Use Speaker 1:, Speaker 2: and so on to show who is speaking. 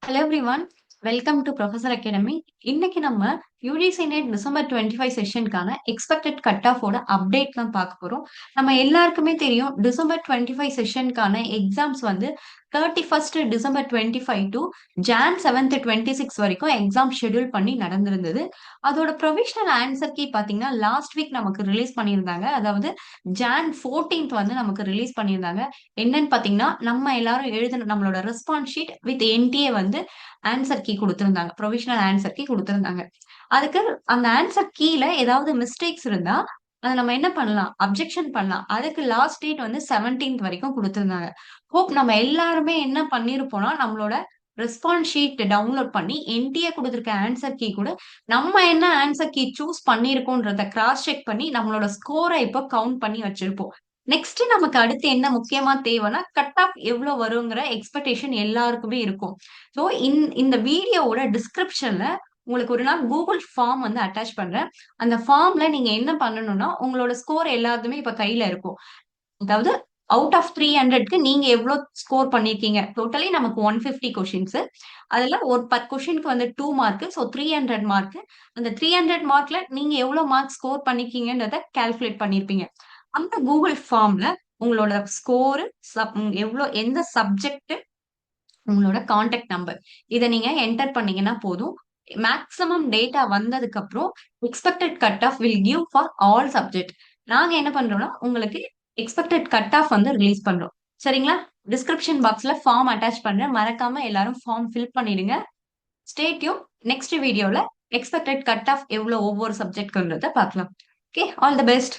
Speaker 1: Hello everyone. Welcome to professor academy. இன்னைக்கு நம்ம UGC NET December 25 செஷனுக்கான எக்ஸ்பெக்டட் கட் ஆஃபோட அப்டேட் தான் பார்க்க போறோம். நம்ம எல்லாருக்குமே தெரியும் டிசம்பர் 25 செஷனுக்கான எக்ஸாம்ஸ் வந்து 31 டிசம்பர் 25 டு ஜான் 7 26 வரைக்கும் எக்ஸாம் ஷெட்யூல் பண்ணி நடந்திருந்தது. அதோட ப்ரொவிஷனல் ஆன்சர் கீ பார்த்தீங்கன்னா லாஸ்ட் வீக் நமக்கு ரிலீஸ் பண்ணியிருந்தாங்க. அதாவது ஜான் 14th வந்து நமக்கு ரிலீஸ் பண்ணியிருந்தாங்க. என்னன்னு பார்த்தீங்கன்னா நம்ம எல்லாரும் எழுதின நம்மளோட ரெஸ்பான்ஸ் ஷீட் வித் என்டிஏ வந்து ஆன்சர் கீ குடுத்திருந்தாங்க. ப்ரொவிஷனல் ஆன்சர் கீ குடுத்திருந்தாங்க. அதுக்கு அந்த ஆன்சர் கீல ஏதாவது மிஸ்டேக்ஸ் இருந்தா, அத நம்ம என்ன பண்ணலாம்? அப்ஜெக்ஷன் பண்ணலாம். அதுக்கு லாஸ்ட் டேட் வந்து 17th வரைக்கும் குடுத்திருந்தாங்க. ஹோப் நம்ம எல்லாருமே என்ன பண்ணியிருப்போம்னா, நம்மளோட ரெஸ்பான்ஸ் ஷீட் டவுன்லோட் பண்ணி, என்டிஏ குடுத்திருக்க ஆன்சர் கீ கூட, நம்ம என்ன ஆன்சர் கீ சூஸ் பண்ணியிருக்கோன்றத கிராஸ் செக் பண்ணி, நம்மளோட ஸ்கோர இப்ப கவுண்ட் பண்ணி வச்சிருப்போம். நெக்ஸ்ட் நமக்கு அடுத்து என்ன முக்கியமா தேவைன்னா, கட் ஆஃப் எவ்ளோ வருங்கிற எக்ஸ்பெக்டேஷன் எல்லாருக்குமே இருக்கும். ஸோ இந்த வீடியோவோட டிஸ்கிரிப்ஷன்ல உங்களுக்கு ஒரு நாள் கூகுள் ஃபார்ம் வந்து அட்டாச் பண்றேன். அந்த ஃபார்ம்ல நீங்க என்ன பண்ணணும்னா, உங்களோட ஸ்கோர் எல்லாத்துமே இப்ப கையில இருக்கும். அதாவது அவுட் ஆஃப் 300க்கு நீங்க எவ்ளோ ஸ்கோர் பண்ணியிருக்கீங்க? டோட்டலி நமக்கு 150 கொஸ்டின்ஸ். அதுல ஒரு 10 கொஸ்டினுக்கு வந்து 2 மார்க். So 300 mark. அந்த 300 மார்க்ல நீங்க எவ்ளோ மார்க் ஸ்கோர் பண்ணியிருக்கீங்கன்றத கால்குலேட் பண்ணியிருப்பீங்க. அந்த கூகுள் ஃபார்ம்ல உங்களோட ஸ்கோர், எவ்ளோ எந்த சப்ஜெக்ட், உங்களோட கான்டாக்ட் நம்பர் இத நீங்க என்டர் பண்ணீங்கன்னா போதும். மேக்ஸிமம் டேட்டா வந்ததுக்கு அப்புறம் expected cut off will give for all subject. நாங்க என்ன பண்றோம்னா உங்களுக்கு எக்ஸ்பெக்டட் கட் ஆஃப் வந்து ரிலீஸ் பண்றோம். சரிங்களா? டிஸ்கிரிப்ஷன் பாக்ஸ்ல ஃபார்ம் அட்டாச் பண்றேன். மறக்காம எல்லாரும் ஃபார்ம் ஃபில் பண்ணிடுங்க. Stay tune. நெக்ஸ்ட் வீடியோல எக்ஸ்பெக்டட் கட் ஆஃப் எவ்வளவு ஒவ்வொரு சப்ஜெக்ட்ன்றத பார்க்கலாம். Okay, all the best.